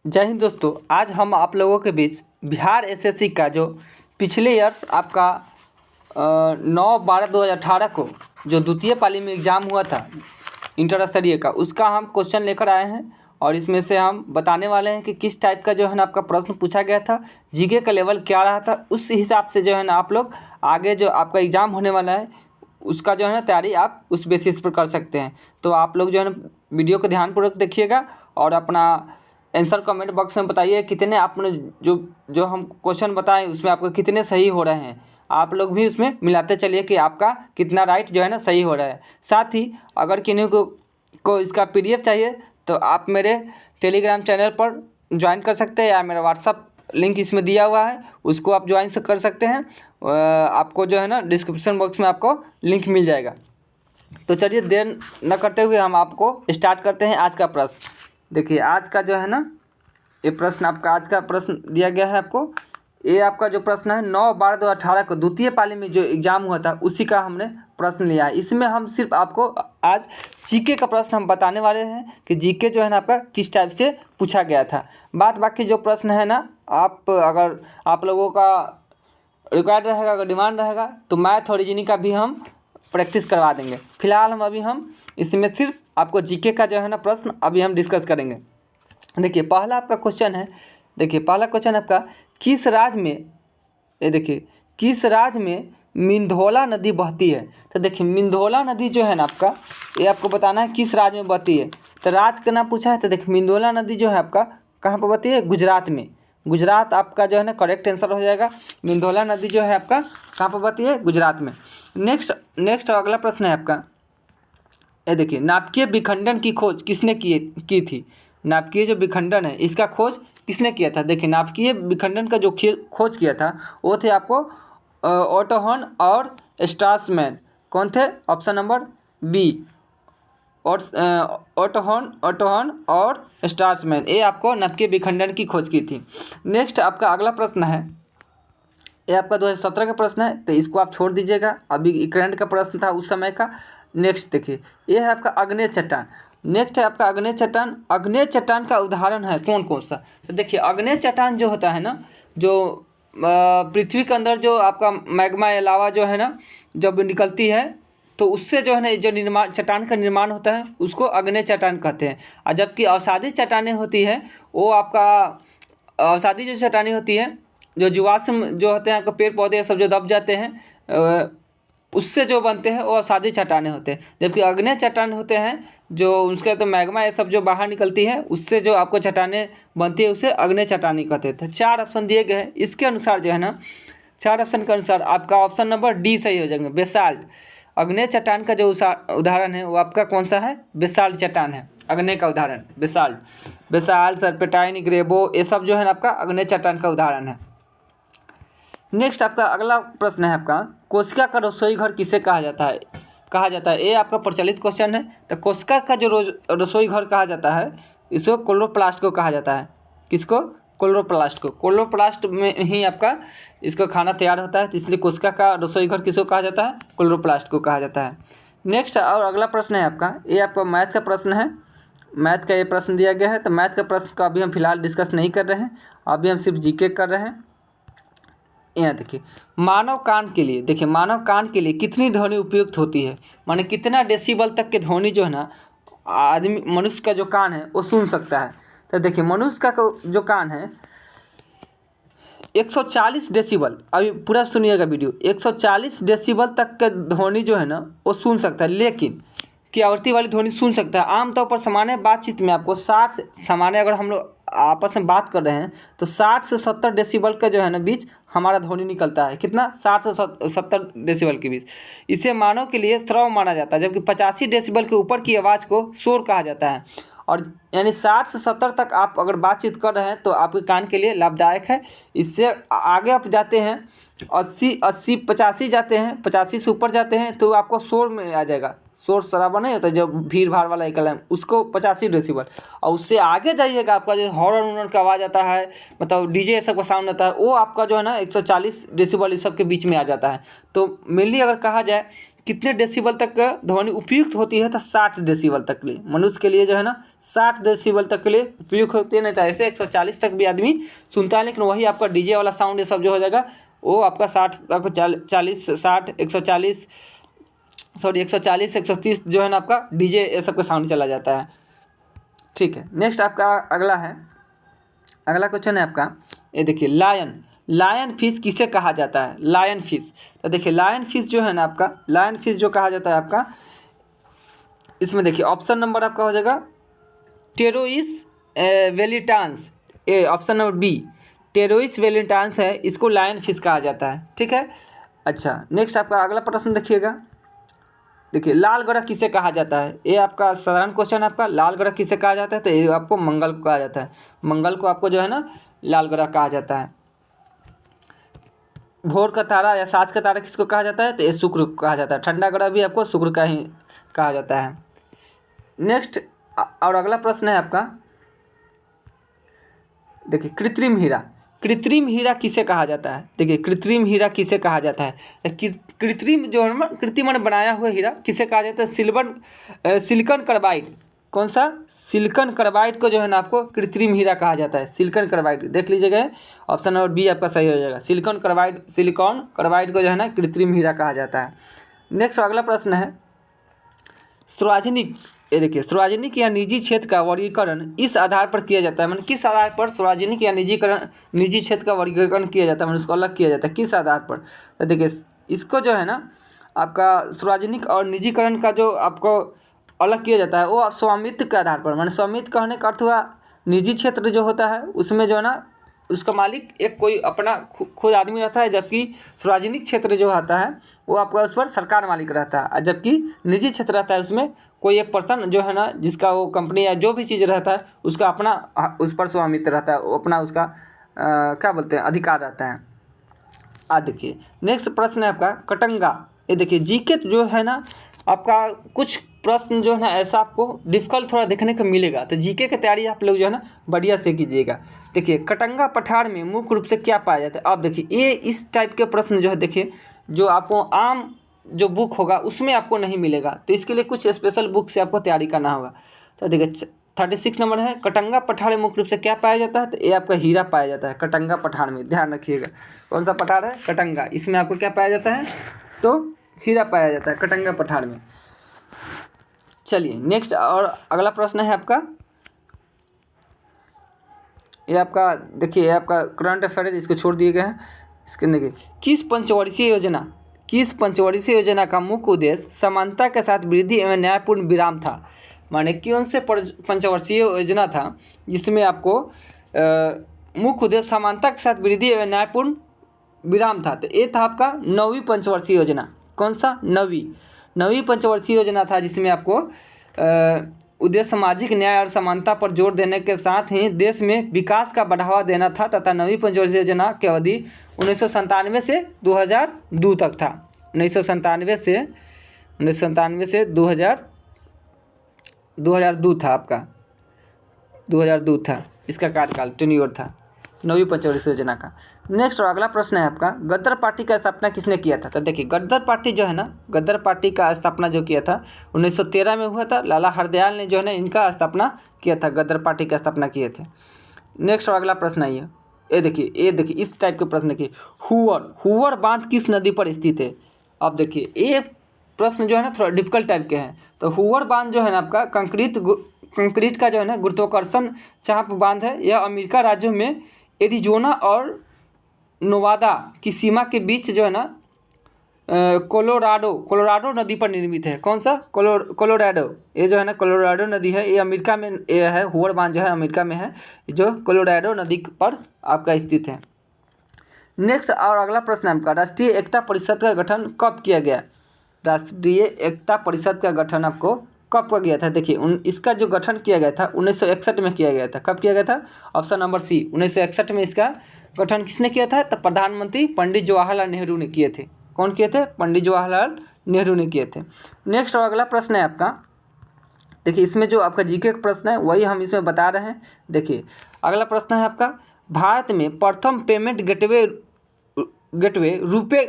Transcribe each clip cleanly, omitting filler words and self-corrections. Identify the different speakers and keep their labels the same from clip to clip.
Speaker 1: जय हिंद दोस्तों। आज हम आप लोगों के बीच बिहार एसएससी का जो पिछले ईयर्स आपका 9/12/2018 को जो द्वितीय पाली में एग्ज़ाम हुआ था इंटर स्तरीय का, उसका हम क्वेश्चन लेकर आए हैं। और इसमें से हम बताने वाले हैं कि किस टाइप का जो है ना आपका प्रश्न पूछा गया था, जीके का लेवल क्या रहा था। उस हिसाब से जो है ना आप लोग आगे जो आपका एग्ज़ाम होने वाला है उसका जो है ना तैयारी आप उस बेसिस पर कर सकते हैं। तो आप लोग जो है ना वीडियो को ध्यानपूर्वक देखिएगा और अपना आंसर कमेंट बॉक्स में बताइए कितने आपने जो जो हम क्वेश्चन बताएं उसमें आपको कितने सही हो रहे हैं। आप लोग भी उसमें मिलाते चलिए कि आपका कितना राइट जो है ना सही हो रहा है। साथ ही अगर किन्हीं को इसका पीडीएफ चाहिए तो आप मेरे टेलीग्राम चैनल पर ज्वाइन कर सकते हैं, या मेरा व्हाट्सअप लिंक इसमें दिया हुआ है उसको आप ज्वाइन कर सकते हैं। आपको जो है ना डिस्क्रिप्शन बॉक्स में आपको लिंक मिल जाएगा। तो चलिए देर न करते हुए हम आपको स्टार्ट करते हैं आज का प्रश्न। देखिए आज का जो है ना ये प्रश्न आपका आज का प्रश्न दिया गया है आपको। ये आपका जो प्रश्न है 9/12/2018 को द्वितीय पाली में जो एग्ज़ाम हुआ था उसी का हमने प्रश्न लिया है। इसमें हम सिर्फ आपको आज जीके का प्रश्न हम बताने वाले हैं कि जीके जो है ना आपका किस टाइप से पूछा गया था। बाकी जो प्रश्न है ना, आप अगर आप लोगों का रिक्वायर्ड रहेगा, अगर डिमांड रहेगा तो मैथ और रीजनिंग का भी हम प्रैक्टिस करवा देंगे। फिलहाल हम इसमें सिर्फ आपको जीके का जो है ना प्रश्न अभी हम डिस्कस करेंगे। देखिए पहला आपका क्वेश्चन है, देखिए पहला क्वेश्चन आपका किस राज्य में, ये देखिए किस राज्य में मिंधोला नदी बहती है। तो देखिए मिंधोला नदी जो है ना आपका, ये आपको बताना है किस राज्य में बहती है। तो राज्य का नाम पूछा है, तो देखिए मिंधोला नदी जो है आपका कहाँ पर बहती है, गुजरात में। गुजरात आपका जो है ना करेक्ट आंसर हो जाएगा। मिंधोला नदी जो है आपका कहाँ पर बहती है, गुजरात में। नेक्स्ट अगला प्रश्न है आपका, ये देखिए नाभिकीय विखंडन की खोज किसने की थी। नाभिकीय जो विखंडन है इसका खोज किसने किया था। देखिए नाभिकीय विखंडन का जो खोज किया था वो थे आपको ओटो हॉर्न और स्ट्रासमैन। कौन थे, option number B, Otto Hahn और स्ट्रासमैन, ये आपको नाभिकीय विखंडन की खोज की थी। नेक्स्ट आपका अगला प्रश्न है, ये आपका 2017 का प्रश्न है तो इसको आप छोड़ दीजिएगा, अभी करंट का प्रश्न था उस समय का। नेक्स्ट देखिए ये है आपका अग्नेय चट्टान। नेक्स्ट है आपका अग्नेय चट्टान। अग्नेय चट्टान का उदाहरण है कौन कौन सा। तो देखिए अग्नेय चट्टान जो होता है ना, जो पृथ्वी के अंदर जो आपका मैग्मा या लावा जो है ना जब निकलती है तो उससे जो है ना जो निर्माण चट्टान का निर्माण होता है उसको अग्नेय चट्टान कहते हैं। और जबकि अवसादी चट्टानें होती है वो आपका अवसादी जो चट्टानें होती है, जो जीवाश्म जो होते हैं आपको पेड़ पौधे सब जो दब जाते हैं उससे जो बनते हैं वो अवसादी चट्टानें होते हैं। जबकि अग्नेय चट्टान होते हैं जो उसके तो मैग्मा ये सब जो बाहर निकलती है उससे जो आपको चट्टानें बनती है उसे अग्नेय चट्टानी कहते हैं। तो 4 ऑप्शन दिए गए हैं, इसके अनुसार जो है ना 4 ऑप्शन के अनुसार आपका ऑप्शन नंबर डी सही हो जाएंगे, बेसाल्ट। अग्नेय चट्टान का जो उदाहरण है वो आपका कौन सा है, बेसाल्ट चट्टान है। अग्नेय का उदाहरण बेसाल्ट सर्पेंटाइन ग्रेबो ये सब जो है ना आपका अग्नेय चट्टान का उदाहरण है। नेक्स्ट आपका अगला प्रश्न है आपका, कोशिका का रसोई घर किसे कहा जाता है। ये आपका प्रचलित क्वेश्चन है। तो कोशिका का जो रसोई घर कहा जाता है इसको क्लोरोप्लास्ट को कहा जाता है। किसको, क्लोरोप्लास्ट को। क्लोरोप्लास्ट में ही आपका इसका खाना तैयार होता है, तो इसलिए कोशिका का रसोई घर किसको कहा जाता है, क्लोरोप्लास्ट को कहा जाता है। नेक्स्ट और अगला प्रश्न है आपका, ये आपका मैथ का प्रश्न है। मैथ का ये प्रश्न दिया गया है, तो मैथ का प्रश्न का अभी हम फिलहाल डिस्कस नहीं कर रहे हैं, अभी हम सिर्फ जीके कर रहे हैं। यहाँ देखिए मानव कान के लिए, देखिए मानव कान के लिए कितनी ध्वनि उपयुक्त होती है, माने कितना डेसिबल तक के ध्वनि जो है ना आदमी मनुष्य का जो कान है वो सुन सकता है। तो देखिए मनुष्य का जो कान है 140 डेसिबल, अभी पूरा सुनिएगा वीडियो, 140 डेसिबल तक का ध्वनि जो है ना वो सुन सकता है, लेकिन की आवृत्ति वाली ध्वनि सुन सकता है। आमतौर पर सामान्य बातचीत में आपको 60 सामान्य अगर हम लोग आपस में बात कर रहे हैं तो 60 से 70 डेसिबल का जो है ना बीच हमारा ध्वनि निकलता है। कितना, 60 से 70 डेसिबल के बीच। इसे मानव के लिए श्रव्य माना जाता है, जबकि 85 डेसिबल के ऊपर की आवाज़ को शोर कहा जाता है। और यानी 60 से 70 तक आप अगर बातचीत कर रहे हैं तो आपके कान के लिए लाभदायक है। इससे आगे आप जाते हैं 80 85 जाते हैं, 85 से ऊपर जाते हैं तो आपको शोर में आ जाएगा। शोर शराबा नहीं होता जो भीड़ भाड़ वाला एक कलम, उसको 85 डेसिबल। और उससे आगे जाइएगा आपका जो हॉर्न वॉर्न का आवाज़ आता है, मतलब डीजे सब का साउंड आता है, वो आपका जो है ना 140 डेसिबल इस सब के बीच में आ जाता है। तो मेनली अगर कहा जाए कितने डेसिबल तक का ध्वनि उपयुक्त होती है? तो 60 डेसिबल तक के लिए, मनुष्य के लिए जो है ना 60 डेसिबल तक के लिए उपयुक्त होती है। नहीं तो ऐसे 140 तक भी आदमी सुनता है, लेकिन वही आपका डीजे वाला साउंड ये सब जो हो जाएगा वो आपका 60 तक 40 60 140 सॉरी 140 130 जो है ना आपका डीजे ये सब का साउंड चला जाता है। ठीक है, नेक्स्ट आपका अगला है, अगला क्वेश्चन है आपका, ये देखिए लायन फिश किसे कहा जाता है? लायन फिश, तो देखिए लायन फिश जो है ना आपका, लायन फिश जो कहा जाता है आपका, इसमें देखिए ऑप्शन नंबर आपका हो जाएगा टेरोइस वेलिटांस, ए ऑप्शन नंबर बी टेरोइस वेलिटांस है, इसको लायन फिश कहा जाता है। ठीक है, अच्छा नेक्स्ट आपका अगला प्रश्न देखिएगा, देखिए लाल ग्रह किसे कहा जाता है? ये आपका साधारण क्वेश्चन आपका, लाल ग्रह किसे कहा जाता है? तो ये आपको मंगल को कहा जाता है, मंगल को आपको जो है ना लाल ग्रह कहा जाता है। भोर का तारा या साँझ का तारा किसको कहा जाता है? तो ये शुक्र को कहा जाता है। ठंडा ग्रह भी आपको शुक्र का ही कहा जाता है। नेक्स्ट और अगला प्रश्न है आपका, देखिए कृत्रिम हीरा किसे कहा जाता है? देखिए कृत्रिम हीरा किसे कहा जाता है? कृत्रिम जो है ना, कृत्रिम ने बनाया हुआ हीरा किसे कहा जाता है? सिलिकॉन कार्बाइड, कौन सा? सिलिकॉन कार्बाइड को जो है ना आपको कृत्रिम हीरा कहा जाता है। सिलिकॉन कार्बाइड देख लीजिएगा, ऑप्शन नंबर बी आपका सही हो जाएगा। सिलिकॉन कार्बाइड को जो है ना कृत्रिम हीरा कहा जाता है। नेक्स्ट अगला प्रश्न है सार्वजनिक, ये देखिए सार्वजनिक या निजी क्षेत्र का वर्गीकरण इस आधार पर किया जाता है, मतलब किस आधार पर सार्वजनिक या निजी क्षेत्र का वर्गीकरण किया जाता है, मतलब उसको अलग किया जाता है किस आधार पर? तो देखिए इसको जो है ना आपका सार्वजनिक और निजीकरण का जो आपको अलग किया जाता है वो स्वामित्व के आधार पर, मतलब स्वामित्व कहने का अर्थ हुआ निजी क्षेत्र जो होता है उसमें जो है ना उसका मालिक एक कोई अपना खुद आदमी रहता है, जबकि सार्वजनिक क्षेत्र जो आता है वो आपका उस पर सरकार मालिक रहता है, जबकि निजी क्षेत्र रहता है उसमें कोई एक पर्सन जो है ना जिसका वो कंपनी या जो भी चीज़ रहता है उसका अपना उस पर स्वामित्व रहता है, वो अपना उसका क्या बोलते हैं अधिकार रहता है। देखिए नेक्स्ट प्रश्न है आपका कटंगा, ये देखिए जीके जो है ना आपका कुछ प्रश्न जो है ना ऐसा आपको डिफिकल्ट थोड़ा देखने को मिलेगा, तो जीके की तैयारी आप लोग जो है ना बढ़िया से कीजिएगा। देखिए कटंगा पठार में मुख्य रूप से क्या पाया जाता है? आप देखिए ये इस टाइप के प्रश्न जो है देखिए जो आपको आम जो बुक होगा उसमें आपको नहीं मिलेगा, तो इसके लिए कुछ स्पेशल बुक से आपको तैयारी करना होगा। तो देखिए 36 नंबर है, कटंगा पठार में मुख्य रूप से क्या पाया जाता है? तो ये आपका हीरा पाया जाता है कटंगा पठार में, ध्यान रखिएगा। कौन सा पठार है? कटंगा, इसमें आपको क्या पाया जाता है? तो हीरा पाया जाता है कटंगा पठार में। चलिए नेक्स्ट और अगला प्रश्न है आपका, ये आपका देखिए आपका करंट अफेयर है, इसको छोड़ दिए गए हैं। इसके देखिए किस पंचवर्षीय योजना का मुख्य उद्देश्य समानता के साथ वृद्धि एवं न्यायपूर्ण विराम था? माने कौन से पंचवर्षीय योजना था जिसमें आपको मुख्य उद्देश्य समानता के साथ वृद्धि एवं न्यायपूर्ण विराम था? तो ये था आपका 9वीं पंचवर्षीय योजना। कौन सा? 9वीं पंचवर्षीय योजना था जिसमें आपको उद्देश्य सामाजिक न्याय और समानता पर जोर देने के साथ ही देश में विकास का बढ़ावा देना था तथा 9वीं पंचवर्षीय योजना की अवधि 1997 से 2002 तक था। 1997 से 2002 था आपका, 2002 था इसका कार्यकाल, टेन्योर था 9वीं पंचवर्षीय योजना का। नेक्स्ट और अगला प्रश्न है आपका गद्दार पार्टी का स्थापना किसने किया था? तो देखिए गद्दार पार्टी जो है ना, गद्दार पार्टी का स्थापना जो किया था 1913 में हुआ था। लाला हरदयाल ने जो है ना इनका स्थापना किया था, गद्दार पार्टी का स्थापना किए थे। नेक्स्ट और अगला प्रश्न है ये देखिए इस टाइप के प्रश्न देखिए हुवर बांध किस नदी पर स्थित है? अब देखिए ये प्रश्न जो है ना थोड़ा डिफिकल्ट टाइप के हैं। तो हुवर बांध जो है ना आपका कंक्रीट का जो है ना गुरुत्वाकर्षण चाप बांध है। यह अमेरिका राज्यों में एरिजोना और नोवादा की सीमा के बीच जो है ना कोलोराडो नदी पर निर्मित है। कौन सा? कोलोराडो, ये जो है ना कोलोराडो नदी है, ये अमेरिका में ये है। हुवर बांध जो है अमेरिका में है, जो कोलोराडो नदी पर आपका स्थित है। नेक्स्ट और अगला प्रश्न है आपका राष्ट्रीय एकता परिषद का गठन कब किया गया? राष्ट्रीय एकता परिषद का गठन आपको कब किया गया था? देखिए इसका जो गठन किया गया था 1961 में किया गया था। कब किया गया था? ऑप्शन नंबर सी 1961 में इसका गठन किसने किया था? तो प्रधानमंत्री पंडित जवाहरलाल नेहरू ने किए थे। कौन किए थे? पंडित जवाहरलाल नेहरू ने किए थे। नेक्स्ट और अगला प्रश्न है आपका, देखिए इसमें जो आपका जीके का प्रश्न है वही हम इसमें बता रहे हैं। देखिए अगला प्रश्न है आपका भारत में प्रथम पेमेंट गेटवे रुपे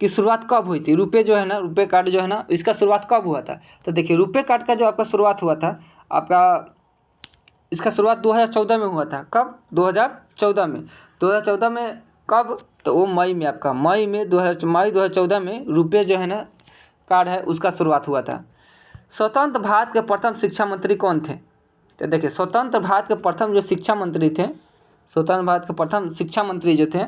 Speaker 1: की शुरुआत कब हुई थी? रुपए जो है ना, रुपए कार्ड जो है ना, इसका शुरुआत कब हुआ था? तो देखिए रुपए कार्ड का जो आपका शुरुआत हुआ था आपका, इसका शुरुआत 2014 में हुआ था। कब? 2014 में। 2014 में कब? तो वो मई में, आपका मई 2014 में रुपए जो है ना कार्ड है उसका शुरुआत हुआ था। स्वतंत्र भारत के प्रथम शिक्षा मंत्री कौन थे? तो देखिए स्वतंत्र भारत के प्रथम जो शिक्षा मंत्री थे, स्वतंत्र भारत के प्रथम शिक्षा मंत्री जो थे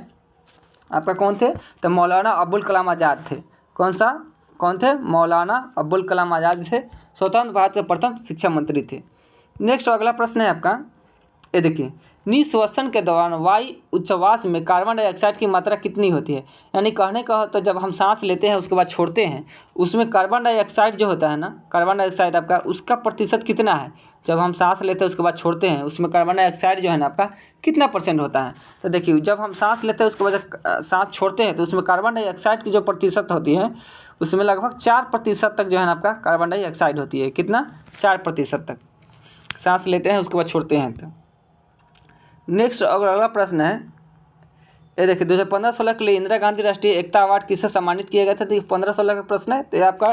Speaker 1: आपका कौन थे? तो मौलाना अबुल कलाम आज़ाद थे। कौन थे? मौलाना अबुल कलाम आज़ाद थे, स्वतंत्र भारत के प्रथम शिक्षा मंत्री थे। नेक्स्ट अगला प्रश्न है आपका, ये देखिए, निःश्वसन के दौरान वायु उच्छ्वास में कार्बन डाइऑक्साइड की मात्रा कितनी होती है? यानी कहने का तो जब हम सांस लेते हैं उसके बाद छोड़ते हैं, उसमें कार्बन डाइऑक्साइड जो होता है ना, कार्बन डाइऑक्साइड आपका उसका प्रतिशत कितना है? जब हम सांस लेते हैं उसके बाद छोड़ते हैं उसमें कार्बन डाइऑक्साइड जो है ना आपका कितना % होता है? तो देखिए जब हम सांस लेते हैं उसके बाद सांस छोड़ते हैं तो उसमें कार्बन डाइऑक्साइड की जो प्रतिशत होती है उसमें लगभग 4% तक जो है ना आपका कार्बन डाइऑक्साइड होती है। कितना? 4% तक सांस लेते हैं उसके बाद छोड़ते हैं। तो नेक्स्ट अगला प्रश्न है, ये देखिए 2015-16 के लिए इंदिरा गांधी राष्ट्रीय एकता अवार्ड किसे सम्मानित किया गया था? तो 15-16 का प्रश्न है, तो ये आपका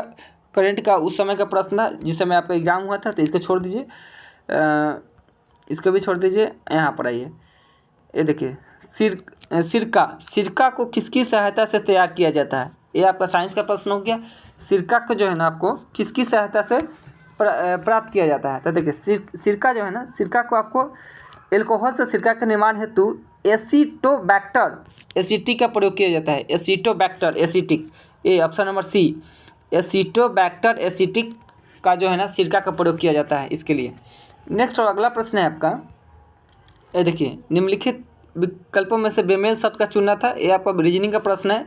Speaker 1: करंट का उस समय का प्रश्न था जिस समय आपका एग्जाम हुआ था, तो इसको छोड़ दीजिए, इसको भी छोड़ दीजिए। यहाँ पर आइए, ये देखिए सिरका को किसकी सहायता से तैयार किया जाता है? ये आपका साइंस का प्रश्न हो गया। सिरका को जो है ना आपको किसकी सहायता से प्राप्त किया जाता है? तो देखिए सिरका जो है ना, सिरका को आपको एल्कोहल से सिरका के निर्माण हेतु एसीटोबैक्टर एसिटिक का प्रयोग किया जाता है। एसीटोबैक्टर एसिटिक, ये option number C, Acetobacter acetic का जो है ना सिरका का प्रयोग किया जाता है इसके लिए। नेक्स्ट और अगला प्रश्न है आपका, ये देखिए निम्नलिखित विकल्पों में से बेमेल शब्द का चुनना था। ये आपका रीजनिंग का प्रश्न है,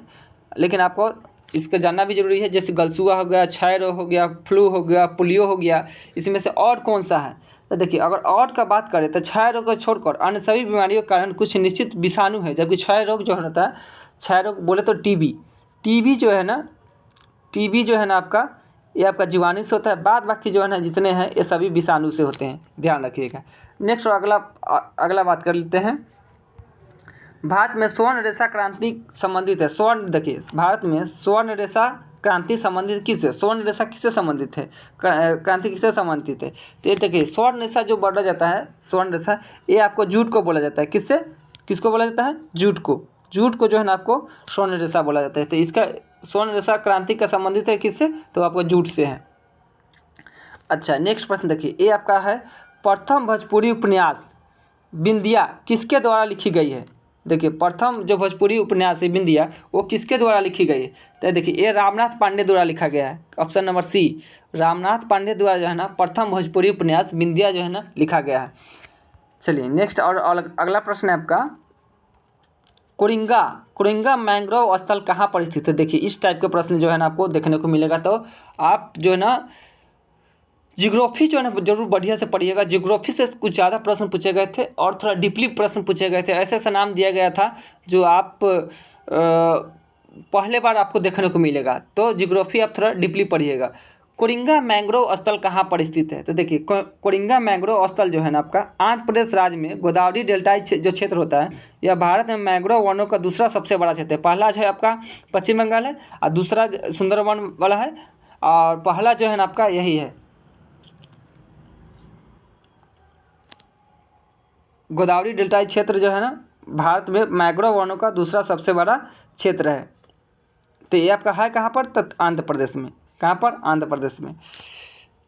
Speaker 1: लेकिन आपको इसका जानना भी जरूरी है। जैसे गलसुआ हो गया, क्षय रोग हो गया, फ्लू हो गया, पोलियो हो गया, इसमें से और कौन सा है? तो देखिए अगर और का बात करें तो क्षय रोग को छोड़कर अन्य सभी बीमारियों के कारण कुछ निश्चित विषाणु है। जबकि क्षय रोग जो होता है, क्षय रोग बोले तो टीबी जो है ना आपका, ये आपका जीवाणु से होता है। बाद बाकी जो है ना जितने हैं ये सभी विषाणु से होते हैं, ध्यान रखिएगा। नेक्स्ट और अगला बात कर लेते हैं, भारत में स्वर्ण रेशा क्रांति संबंधित है। देखिए भारत में स्वर्ण रेशा क्रांति संबंधित किससे? स्वर्ण रेशा किससे संबंधित है? क्रांति किससे संबंधित है? तो ये देखिए स्वर्ण रेशा जो बढ़ा जाता है, स्वर्ण रेशा, ये आपको जूट को बोला जाता है। किसको बोला जाता है? जूट को जो है ना आपको स्वर्ण रेशा बोला जाता है। तो इसका स्वर्ण रेशा क्रांति का संबंधित है किससे? तो आपको जूट से है। अच्छा नेक्स्ट प्रश्न देखिए, ये आपका है, प्रथम भोजपुरी उपन्यास बिंदिया किसके द्वारा लिखी गई है? देखिए प्रथम जो भोजपुरी उपन्यास है बिंदिया, वो किसके द्वारा लिखी गई है? तो देखिए ये रामनाथ पांडे द्वारा लिखा गया है। Option number C, Ramnath Pandey द्वारा जो है ना प्रथम भोजपुरी उपन्यास बिंदिया जो है ना लिखा गया है। चलिए नेक्स्ट और अगला प्रश्न है आपका, कोरिंगा मैंग्रोव स्थल कहाँ पर स्थित है? देखिए इस टाइप के प्रश्न जो है ना आपको देखने को मिलेगा, तो आप जो है ना जियोग्राफी जो है ना जरूर बढ़िया से पढ़िएगा। जियोग्राफी से कुछ ज़्यादा प्रश्न पूछे गए थे और थोड़ा डीपली प्रश्न पूछे गए थे। ऐसे ऐसा नाम दिया गया था जो आप पहले बार आपको देखने को मिलेगा, तो जियोग्राफी आप थोड़ा डीपली पढ़िएगा। कोरिंगा मैंग्रोव स्थल कहाँ पर स्थित है? तो देखिए कोरिंगा मैंग्रोव स्थल जो है ना आपका आंध्र प्रदेश राज्य में गोदावरी डेल्टाई जो क्षेत्र होता है, यह भारत में मैंग्रोव वनों का दूसरा सबसे बड़ा क्षेत्र है। पहला जो है आपका पश्चिम बंगाल है और दूसरा सुंदरवन वाला है, और पहला जो है ना आपका यही है गोदावरी डेल्टाई क्षेत्र जो है ना भारत में मैंग्रोव वनों का दूसरा सबसे बड़ा क्षेत्र है। तो ये आपका है कहाँ पर? तो आंध्र प्रदेश में। कहाँ पर? आंध्र प्रदेश में।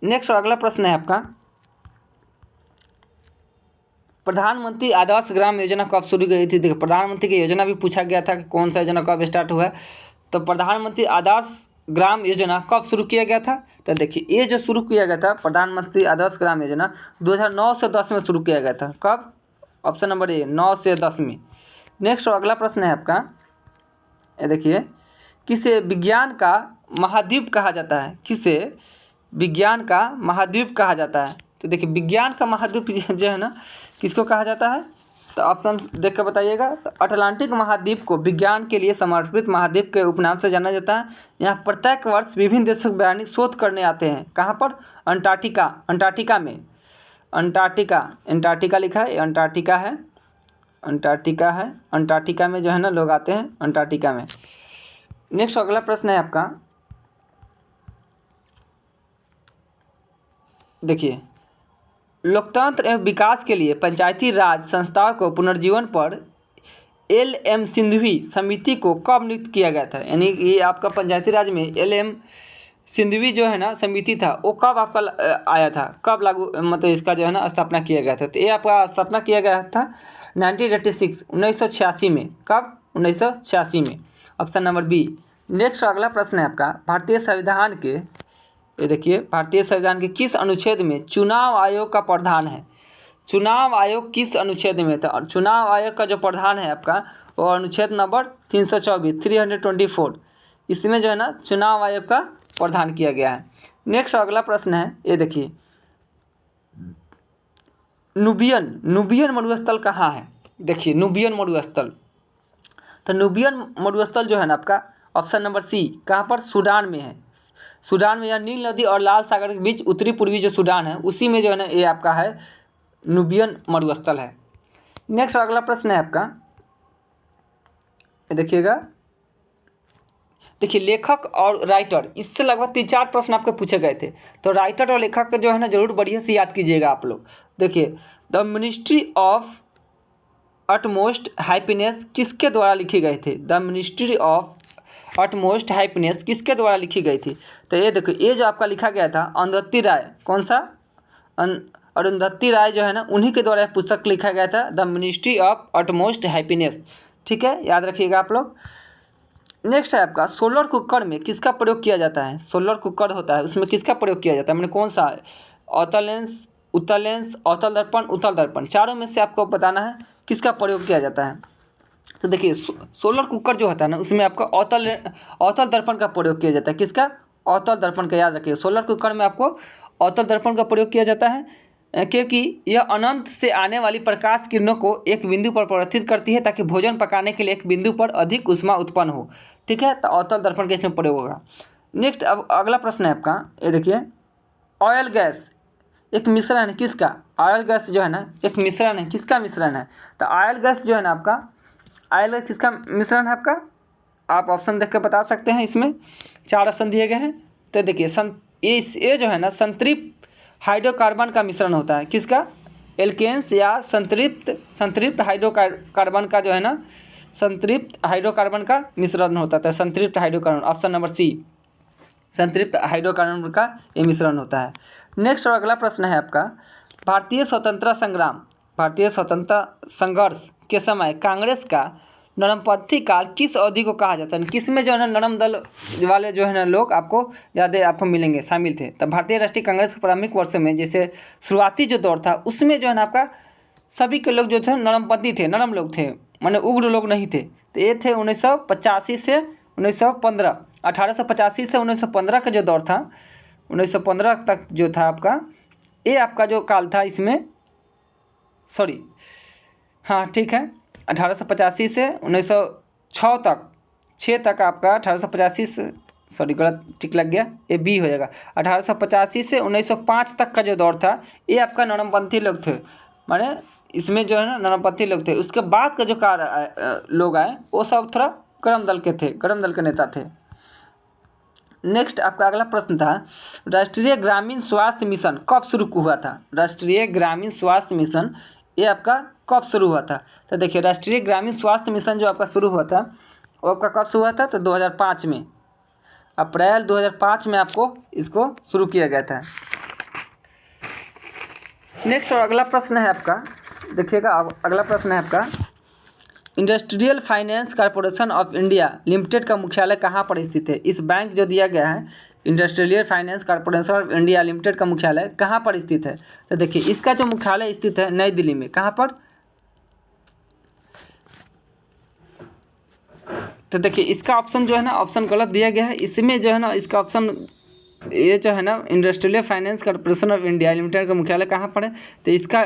Speaker 1: नेक्स्ट और अगला प्रश्न है आपका, प्रधानमंत्री आदर्श ग्राम योजना कब शुरू की गई थी? देखिए प्रधानमंत्री की योजना भी पूछा गया था कि कौन सा योजना कब स्टार्ट हुआ है। तो प्रधानमंत्री आदर्श ग्राम योजना कब शुरू किया गया था? तो देखिए ये जो शुरू किया गया था प्रधानमंत्री आदर्श ग्राम योजना 2009 से 10 में शुरू किया गया था। कब? ऑप्शन नंबर ए 9 से 10 में। नेक्स्ट और अगला प्रश्न है आपका, ये देखिए, किसे विज्ञान का महाद्वीप कहा जाता है? किसे विज्ञान का महाद्वीप कहा जाता है? तो देखिए विज्ञान का महाद्वीप जो है ना किसको कहा जाता है? तो ऑप्शन देख कर बताइएगा। तो अटलांटिक महाद्वीप को विज्ञान के लिए समर्पित महाद्वीप के उपनाम से जाना जाता है। यहाँ प्रत्येक वर्ष विभिन्न देशों के वैज्ञानिक शोध करने आते हैं। कहाँ पर? अंटार्कटिका में। अंटार्कटिका लिखा है, अंटार्कटिका है। अंटार्कटिका में जो है ना लोग आते हैं अंटार्कटिका में। नेक्स्ट अगला प्रश्न है आपका, देखिए, लोकतंत्र एवं विकास के लिए पंचायती राज संस्थाओं को पुनर्जीवन पर LM सिंघवी समिति को कब नियुक्त किया गया था? यानी ये आपका पंचायती राज में LM सिंघवी जो है ना समिति था, वो कब आपका आया था, कब लागू मतलब इसका जो है ना स्थापना किया गया था? तो ये आपका स्थापना किया गया था 1986 1986 में। कब? 1986 में। Option number B. नेक्स्ट अगला प्रश्न है आपका, भारतीय संविधान के, ये देखिए, भारतीय संविधान के किस अनुच्छेद में चुनाव आयोग का प्रावधान है? चुनाव आयोग किस अनुच्छेद में था? और चुनाव आयोग का जो प्रावधान है आपका, वो अनुच्छेद नंबर 324 324, इसमें जो है ना चुनाव आयोग का प्रावधान किया गया है। नेक्स्ट अगला प्रश्न है, ये देखिए, नुबियन मरुस्थल कहाँ है? देखिए, नुबियन मरुस्थल, तो नुबियन मरुस्थल जो है ना आपका, ऑप्शन नंबर सी, कहाँ पर? सूडान में है। सूडान में, या नील नदी और लाल सागर के बीच उत्तरी पूर्वी जो सूडान है, उसी में जो है ना ये आपका है नुबियन मरुस्थल है। नेक्स्ट अगला प्रश्न है आपका, देखिएगा, देखिए, लेखक और राइटर, इससे लगभग 3-4 प्रश्न आपके पूछे गए थे। तो राइटर और लेखक जो है ना जरूर बढ़िया से याद कीजिएगा आप लोग। देखिए, the ministry of utmost happiness किसके द्वारा लिखी गई थी? The ministry of utmost happiness किसके द्वारा लिखी गई थी? तो ये देखो, ये जो आपका लिखा गया था अरुंधति राय, कौन सा? अरुंधति राय जो है ना, उन्हीं के द्वारा पुस्तक लिखा गया था, the ministry of utmost happiness. ठीक है, याद रखिएगा आप लोग। नेक्स्ट है आपका, सोलर कुकर में किसका प्रयोग किया जाता है? सोलर कुकर होता है, उसमें किसका प्रयोग किया जाता है, मैंने कौन सा है? अवतल लेंस, उत्तल लेंस, अवतल दर्पण, उत्तल दर्पण, चारों में से आपको बताना है किसका प्रयोग किया जाता है। तो देखिए, सोलर कुकर जो होता है ना, उसमें आपका अवतल दर्पण का प्रयोग किया जाता है। किसका? अवतल दर्पण का, याद रखिए, सोलर कुकर में आपको अवतल दर्पण का प्रयोग किया जाता है, क्योंकि यह अनंत से आने वाली प्रकाश किरणों को एक बिंदु पर परावर्तित करती है, ताकि भोजन पकाने के लिए एक बिंदु पर अधिक ऊष्मा उत्पन्न हो। ठीक है, तो अवतल दर्पण का इसमें प्रयोग होगा। नेक्स्ट, अब अगला प्रश्न है आपका, ये देखिए, ऑयल गैस एक मिश्रण है किसका? ऑयल गैस जो है ना एक मिश्रण है, किसका मिश्रण है? तो ऑयल गैस जो है ना आपका, ऑयल गैस किसका मिश्रण है आपका? आप ऑप्शन देख कर बता सकते हैं, इसमें 4 ऑप्शन दिए गए हैं। तो देखिए, ये जो है ना संतृप्त हाइड्रोकार्बन का मिश्रण होता है। किसका? एल्केन्स या संतृप्त हाइड्रोकार्बन का जो है ना, संतृप्त हाइड्रोकार्बन का मिश्रण होता है, संतृप्त हाइड्रोकार्बन, ऑप्शन नंबर सी, संतृप्त हाइड्रोकार्बन का ये मिश्रण होता है। नेक्स्ट और अगला प्रश्न है आपका, भारतीय स्वतंत्रता संघर्ष के समय कांग्रेस का नरमपंथी काल किस अवधि को कहा जाता है? किसमें जो है ना नरम दल वाले जो है ना लोग आपको ज़्यादा आपको मिलेंगे, शामिल थे? तब भारतीय राष्ट्रीय कांग्रेस के प्रारंभिक वर्षों में, जैसे शुरुआती जो दौर था, उसमें जो है ना आपका सभी के लोग जो थे नरमपंथी थे, नरम लोग थे, माने उग्र लोग नहीं थे। तो ये थे 1985 से 1915, 1885 से 1915 का जो दौर था, 1915 तक जो था आपका, ये आपका जो काल था, इसमें सॉरी, हाँ ठीक है, 1885 से 1906 तक, 6 तक आपका 1885 से, सॉरी गलत टिक लग गया, ये बी हो जाएगा, 1885 से 1905 तक का जो दौर था, ये आपका नरमपंथी लोग थे, माने इसमें जो है ना नरमपंथी लोग थे। उसके बाद का जो लोग आए, वो सब थोड़ा गर्म दल के थे, गर्म दल के नेता थे। नेक्स्ट आपका अगला प्रश्न था, राष्ट्रीय ग्रामीण स्वास्थ्य मिशन कब शुरू हुआ था? राष्ट्रीय ग्रामीण स्वास्थ्य मिशन ये आपका कब शुरू हुआ था? तो देखिए, राष्ट्रीय ग्रामीण स्वास्थ्य मिशन जो आपका शुरू हुआ था, वो आपका कब शुरू हुआ था? तो 2005 में, अप्रैल 2005 में आपको इसको शुरू किया गया था। नेक्स्ट और अगला प्रश्न है आपका, देखिएगा, अगला प्रश्न है आपका, industrial finance corporation of India limited का मुख्यालय कहाँ पर स्थित है? इस बैंक जो दिया गया है, industrial finance corporation of India limited का मुख्यालय कहाँ पर स्थित है? तो देखिए, इसका जो मुख्यालय स्थित है नई दिल्ली में। कहाँ पर? तो देखिए, इसका ऑप्शन जो है ना, ऑप्शन गलत दिया गया है। इसमें जो है ना, इसका ऑप्शन ये जो है ना, industrial finance corporation of India limited का मुख्यालय कहाँ पर है? तो इसका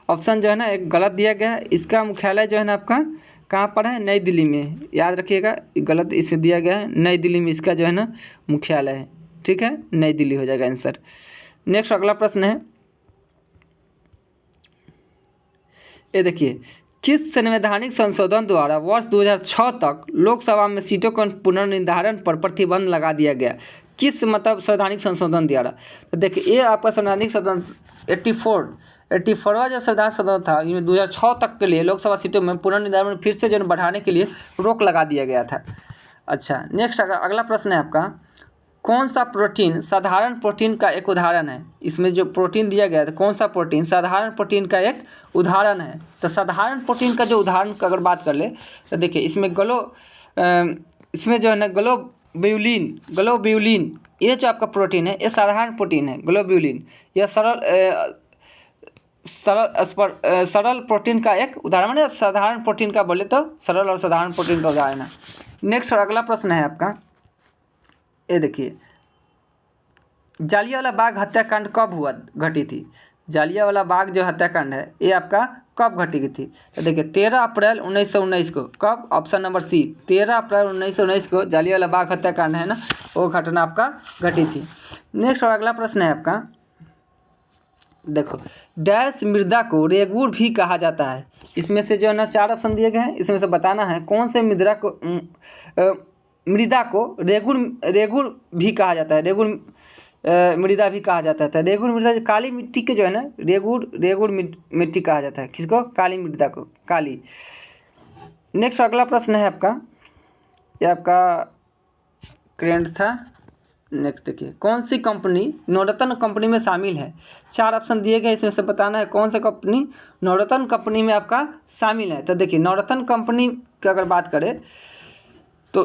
Speaker 1: ऑप्शन जो है ना एक गलत दिया गया है। इसका मुख्यालय जो है ना आपका कहाँ पर है? नई दिल्ली में, याद रखिएगा, गलत इसे दिया गया है, नई दिल्ली में इसका जो है ना मुख्यालय है। ठीक है, नई दिल्ली हो जाएगा आंसर। नेक्स्ट अगला प्रश्न है, ये देखिए, किस संवैधानिक संशोधन द्वारा वर्ष 2006 तक लोकसभा में सीटों के पुनर्निर्धारण पर प्रतिबंध लगा दिया गया? किस मतलब संवैधानिक संशोधन द्वारा? तो देखिए ये आपका संवैधानिक संशोधन 84वां जो संविधान संशोधन था, इसमें 2006 तक के लिए लोकसभा सीटों में पुनर्निर्धारण फिर से जो बढ़ाने के लिए रोक लगा दिया गया था। अच्छा, नेक्स्ट अगला प्रश्न है आपका, कौन सा प्रोटीन साधारण प्रोटीन का एक उदाहरण है? इसमें जो प्रोटीन दिया गया था, कौन सा प्रोटीन साधारण प्रोटीन का एक उदाहरण है? तो साधारण प्रोटीन का जो उदाहरण का अगर बात कर ले तो देखिए इसमें इसमें जो है ना ग्लोब्यूलिन ये जो आपका प्रोटीन है ये साधारण प्रोटीन है। ग्लोब्यूलिन यह सरल प्रोटीन का एक उदाहरण, माने साधारण प्रोटीन का बोले तो सरल और साधारण प्रोटीन का उदाहरण है। नेक्स्ट और अगला प्रश्न है आपका, ये देखिए जालियांवाला बाग हत्याकांड कब घटी थी? जालियांवाला बाग जो हत्याकांड है ये आपका कब घटी थी? तो देखिए 13 अप्रैल 1919 को। कब? ऑप्शन नंबर सी, 13 अप्रैल 1919 को जालियांवाला बाग हत्याकांड है ना, वो घटना आपका घटी थी। नेक्स्ट और अगला प्रश्न है आपका, देखो डैश मृदा को रेगुर भी कहा जाता है। इसमें से जो है ना 4 ऑप्शन दिए गए हैं, इसमें से बताना है कौन से मृदा को रेगुर भी कहा जाता है। रेगुर मृदा भी कहा जाता है। रेगुर मृदा जो काली मिट्टी के जो है ना रेगुर मिट्टी कहा जाता है। किसको? काली मृदा को, काली। नेक्स्ट अगला प्रश्न है आपका, ये आपका करेंट था। नेक्स्ट देखिए, कौन सी कंपनी नवरत्न कंपनी में शामिल है? 4 ऑप्शन दिए गए, इसमें से बताना है कौन सा कंपनी नवरत्न कंपनी में आपका शामिल है। तो देखिए नवरत्न कंपनी की अगर बात करें तो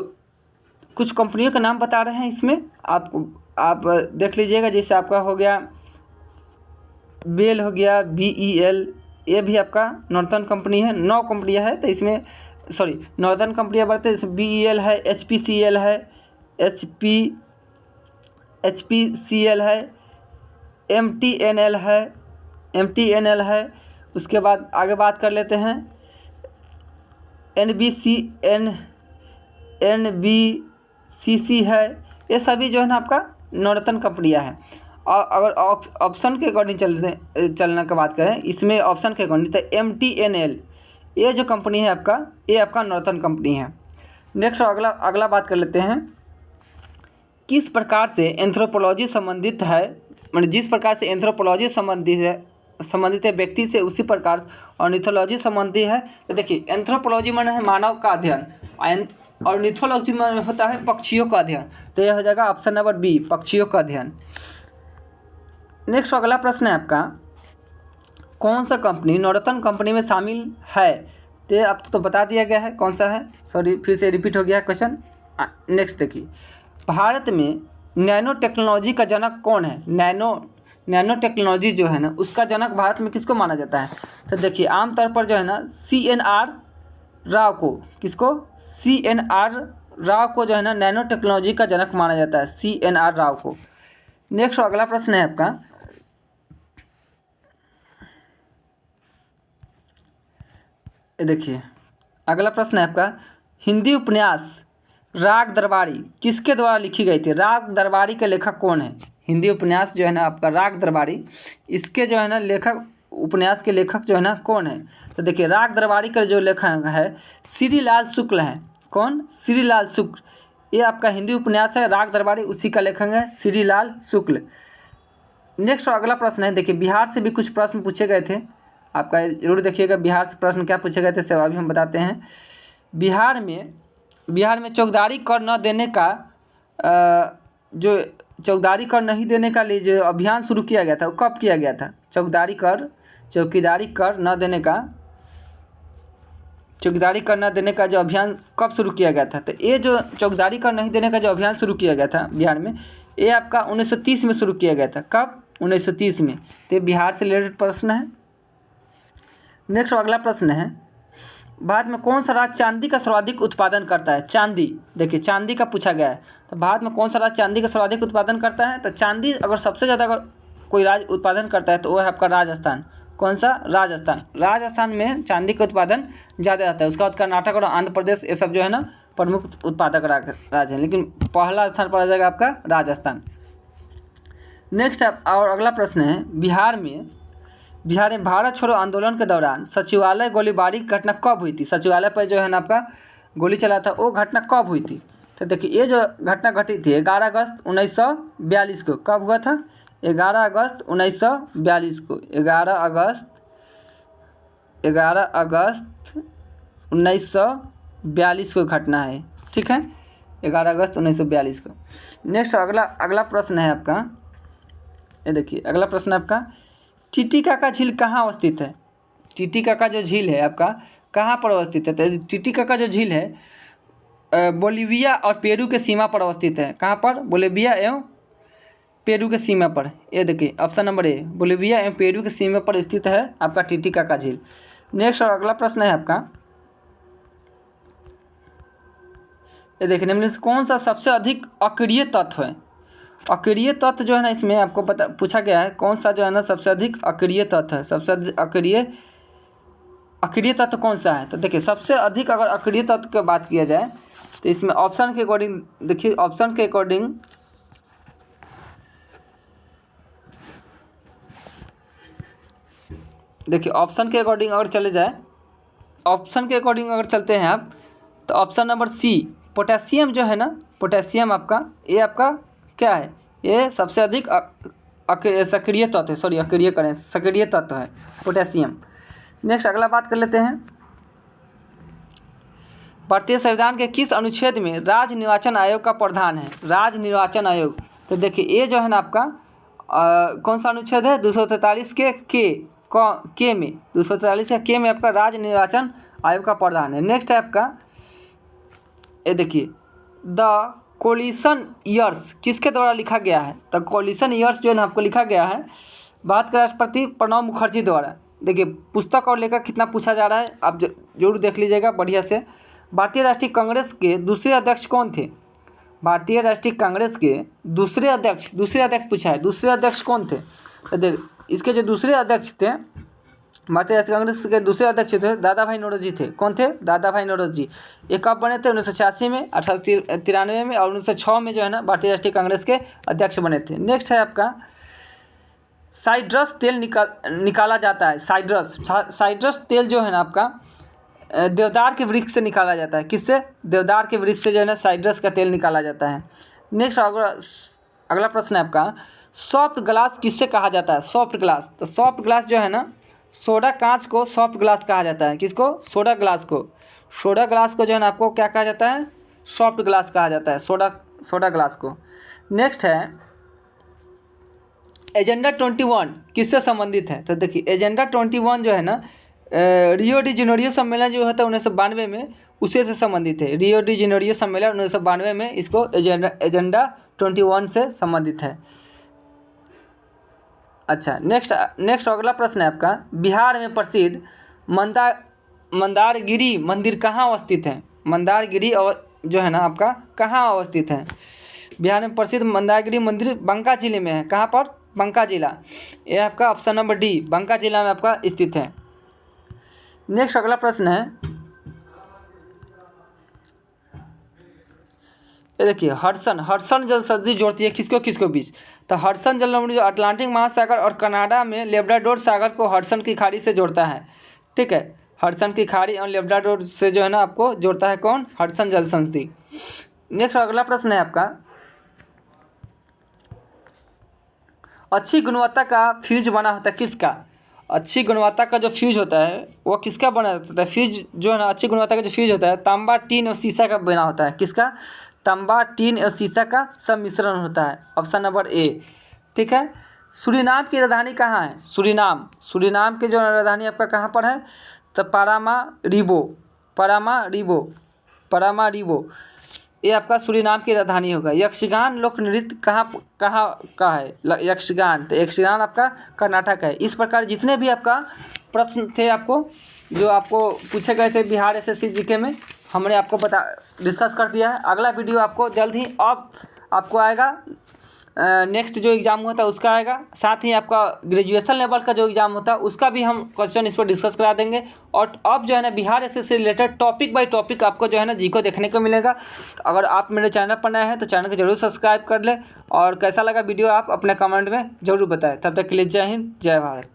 Speaker 1: कुछ कंपनियों का नाम बता रहे हैं इसमें, आप देख लीजिएगा। जैसे आपका हो गया बेल, हो गया BEL, ये भी आपका नॉर्थर्न कंपनी है। 9 कंपनियां है तो इसमें नॉर्थर्न कंपनियां बढ़ते हैं। इसमें BEL है, HPCL है, HPCL है, MTNL है। उसके बाद आगे बात कर लेते हैं NBCC है। ये सभी जो है ना आपका नवरत्न कंपनियां हैं। और अगर ऑप्शन के अकॉर्डिंग चलने की बात करें, इसमें ऑप्शन के अकॉर्डिंग तो MTNL ये जो कंपनी है आपका, ये आपका नवरत्न कंपनी है। नेक्स्ट अगला बात कर लेते हैं, किस प्रकार से एंथ्रोपोलॉजी संबंधित है, मतलब जिस प्रकार से एंथ्रोपोलॉजी संबंधित है व्यक्ति से उसी प्रकार ऑर्निथोलॉजी संबंधी है। तो देखिए एंथ्रोपोलॉजी माने है मानव का अध्ययन और ऑर्निथोलॉजी में होता है पक्षियों का अध्ययन। तो यह हो जाएगा ऑप्शन नंबर बी, पक्षियों का अध्ययन। नेक्स्ट अगला प्रश्न है आपका, कौन सा कंपनी नवरत्न कंपनी में शामिल है? तो अब तो बता दिया गया है कौन सा है, सॉरी फिर से रिपीट हो गया है क्वेश्चन। नेक्स्ट देखिए, भारत में नैनो टेक्नोलॉजी का जनक कौन है? नैनो टेक्नोलॉजी जो है ना उसका जनक भारत में किसको माना जाता है? तो देखिए आमतौर पर जो है ना CNR राव को, किसको? CNR राव को जो है ना नैनो टेक्नोलॉजी का जनक माना जाता है, CNR राव को। नेक्स्ट अगला प्रश्न है आपका, देखिए अगला प्रश्न है आपका, हिंदी उपन्यास राग दरबारी किसके द्वारा लिखी गई थी? राग दरबारी के लेखक कौन है? हिंदी उपन्यास जो है ना आपका राग दरबारी, इसके जो है ना उपन्यास के लेखक जो है ना कौन है? तो देखिए राग दरबारी का जो लेखक है श्रीलाल शुक्ल है। कौन? श्रीलाल शुक्ल। ये आपका हिंदी उपन्यास है राग दरबारी, उसी का लेखक है श्रीलाल शुक्ल। नेक्स्ट अगला प्रश्न है, देखिए बिहार से भी कुछ प्रश्न पूछे गए थे, आपका जरूर देखिएगा बिहार से प्रश्न क्या पूछे गए थे, सब अभी हम बताते हैं। बिहार में चौकीदारी कर न देने का जो चौकीदारी कर नहीं देने का लिए जो अभियान शुरू किया गया था वो कब किया गया था? चौकीदारी कर न देने का जो अभियान कब शुरू किया गया था? तो ये जो चौकीदारी कर नहीं देने का जो अभियान शुरू किया गया था बिहार में, ये आपका 1930 में शुरू किया गया था। कब? 1930 में। तो बिहार से रिलेटेड प्रश्न है। नेक्स्ट अगला प्रश्न है, भारत में कौन सा राज्य चांदी का सर्वाधिक उत्पादन करता है? चांदी, देखिए चांदी का पूछा गया है। तो भारत में कौन सा राज्य चांदी का सर्वाधिक उत्पादन करता है? तो चांदी अगर सबसे ज़्यादा अगर कोई राज्य उत्पादन करता है तो वो है आपका राजस्थान। कौन सा? राजस्थान में चांदी का उत्पादन ज़्यादा रहता है। उसके बाद कर्नाटक और आंध्र प्रदेश ये सब जो है ना प्रमुख उत्पादक राज्य हैं, लेकिन पहला स्थान पर आ जाएगा आपका राजस्थान। नेक्स्ट और अगला प्रश्न है, बिहार में भारत छोड़ो आंदोलन के दौरान सचिवालय गोलीबारी की घटना कब हुई थी? सचिवालय पर जो है ना आपका गोली चला था, वो घटना कब हुई थी? तो देखिए ये जो घटना घटी थी 11 अगस्त 1942 को। कब हुआ था? 11 अगस्त 1942 को। 11 अगस्त 1942 को घटना है, ठीक है, 11 अगस्त 1942 को। नेक्स्ट अगला प्रश्न है आपका, ये देखिए अगला प्रश्न आपका, टिटिकाका झील कहाँ अवस्थित है? टिटिकाका जो झील है आपका कहाँ पर अवस्थित है? तो टिटिकाका जो झील है बोलिविया और पेरू के सीमा पर अवस्थित है। कहाँ पर? बोलिविया एवं पेरू के सीमा पर। ये देखिए ऑप्शन नंबर ए, बोलिविया एवं पेरू के सीमा पर स्थित है आपका टिटिकाका झील। नेक्स्ट और अगला प्रश्न है आपका, ये देखिए निम्न से कौन सा सबसे अधिक अक्रिय तत्व है? अक्रिय तत्व जो है ना इसमें आपको पूछा गया है कौन सा जो है ना सबसे अधिक अक्रिय तत्व है, सबसे अधिक अक्रिय तत्व कौन सा है? तो देखिए सबसे अधिक अगर अक्रिय तत्व की बात किया जाए तो इसमें ऑप्शन के अकॉर्डिंग देखिए, ऑप्शन के अकॉर्डिंग देखिए ऑप्शन के अकॉर्डिंग अगर चले जाए, ऑप्शन के अकॉर्डिंग अगर चलते हैं आप, तो ऑप्शन नंबर सी पोटेशियम जो है ना, पोटेशियम आपका ये आपका क्या है? ये सबसे अधिक सक्रिय तत्व है, सॉरी अक्रिय करें, सक्रिय तत्व है पोटेशियम। नेक्स्ट अगला बात कर लेते हैं, भारतीय संविधान के किस अनुच्छेद में राज्य निर्वाचन आयोग का प्रावधान है? राज्य निर्वाचन आयोग, तो देखिए ये जो है ना आपका कौन सा अनुच्छेद है? 243 के में 243 के में आपका राज्य निर्वाचन आयोग का प्रावधान है। नेक्स्ट है आपका, ये देखिए द कोलिशन ईयर्स किसके द्वारा लिखा गया है? तो कोलिशन ईयर्स जो है ना आपको लिखा गया है भारत के राष्ट्रपति प्रणब मुखर्जी द्वारा। देखिए पुस्तक और लेकर कितना पूछा जा रहा है, आप जरूर देख लीजिएगा बढ़िया से। भारतीय राष्ट्रीय कांग्रेस के दूसरे अध्यक्ष कौन थे? भारतीय राष्ट्रीय कांग्रेस के दूसरे अध्यक्ष पूछा है, दूसरे अध्यक्ष कौन थे? तो देख इसके जो दूसरे अध्यक्ष थे, भारतीय राष्ट्रीय कांग्रेस के दूसरे अध्यक्ष थे दादा भाई नौरोजी थे। कौन थे? दादा भाई नौरोजी। ये कब बने थे? 1986 में, 1893 में और 1906 में जो है ना भारतीय राष्ट्रीय कांग्रेस के अध्यक्ष बने थे। नेक्स्ट है आपका, साइट्रस तेल निकाला जाता है। साइट्रस तेल जो है ना आपका देवदार के वृक्ष से निकाला जाता है। किससे? देवदार के वृक्ष से जो है ना साइट्रस का तेल निकाला जाता है। नेक्स्ट अगला प्रश्न है आपका, सॉफ्ट ग्लास किससे कहा जाता है? सॉफ्ट ग्लास, तो सॉफ्ट ग्लास जो है ना सोडा कांच को सॉफ्ट ग्लास कहा जाता है। किसको? सोडा ग्लास को। सोडा ग्लास को जो है ना आपको क्या कहा जाता है? सॉफ्ट ग्लास कहा जाता है, सोडा ग्लास को। नेक्स्ट है एजेंडा 21 किससे संबंधित है? तो देखिए एजेंडा 21 जो है ना रियो डी जेनेरियो सम्मेलन जो होता है 1992 में, उसी से संबंधित है। रियो डी जेनेरियो सम्मेलन 1992 में इसको एजेंडा 21 से संबंधित है। अच्छा नेक्स्ट अगला प्रश्न है आपका, बिहार में प्रसिद्ध मंदारगिरी मंदिर कहाँ अवस्थित है? मंदारगिरी जो है ना आपका कहाँ अवस्थित है? बिहार में प्रसिद्ध मंदारगिरी मंदिर बांका जिले में है। कहाँ पर? बांका जिला। ये आपका ऑप्शन नंबर डी, बांका जिला में आपका स्थित है। नेक्स्ट अगला प्रश्न है, ये देखिए हडसन जल संधि जोड़ती है किसको बीच? तो हडसन जल संधि जो अटलांटिक महासागर और कनाडा में लेब्राडोर सागर को हडसन की खाड़ी से जोड़ता है। ठीक है, हडसन की खाड़ी और लेब्राडोर से जो है ना आपको जोड़ता है कौन? हडसन जल संधि। नेक्स्ट अगला प्रश्न है आपका, अच्छी गुणवत्ता का फ्यूज बना होता है किसका? अच्छी गुणवत्ता का जो फ्यूज होता है वो किसका बना होता है? फ्यूज जो है ना अच्छी गुणवत्ता का जो फ्यूज होता है तांबा, टीन और शीशा का बना होता है। किसका? तांबा, टीन और शीशा का सम्मिश्रण होता है। Option number A. ठीक है, सूरीनाम की राजधानी कहाँ है? सूरीनाम की जो राजधानी आपका कहाँ पर है? तो पारामारिबो ये आपका सूरीनाम की राजधानी होगा। यक्षगान लोक नृत्य कहाँ का है? यक्षगान, तो यक्षगान आपका कर्नाटक है। इस प्रकार जितने भी आपका प्रश्न थे आपको जो आपको पूछे गए थे बिहार एसएससी जीके में, हमने आपको डिस्कस कर दिया है। अगला वीडियो आपको जल्द ही आपको आएगा, नेक्स्ट जो एग्ज़ाम होता है उसका आएगा, साथ ही आपका ग्रेजुएशन लेवल का जो एग्ज़ाम होता है उसका भी हम क्वेश्चन इस पर डिस्कस करा देंगे। और अब जो है ना बिहार एसएससी से रिलेटेड टॉपिक बाय टॉपिक आपको जो है ना जी को देखने को मिलेगा। तो अगर आप मेरे चैनल पर नए हैं तो चैनल को जरूर सब्सक्राइब कर लें, और कैसा लगा वीडियो आप अपने कमेंट में ज़रूर बताएं। तब तक के लिए जय हिंद, जय भारत।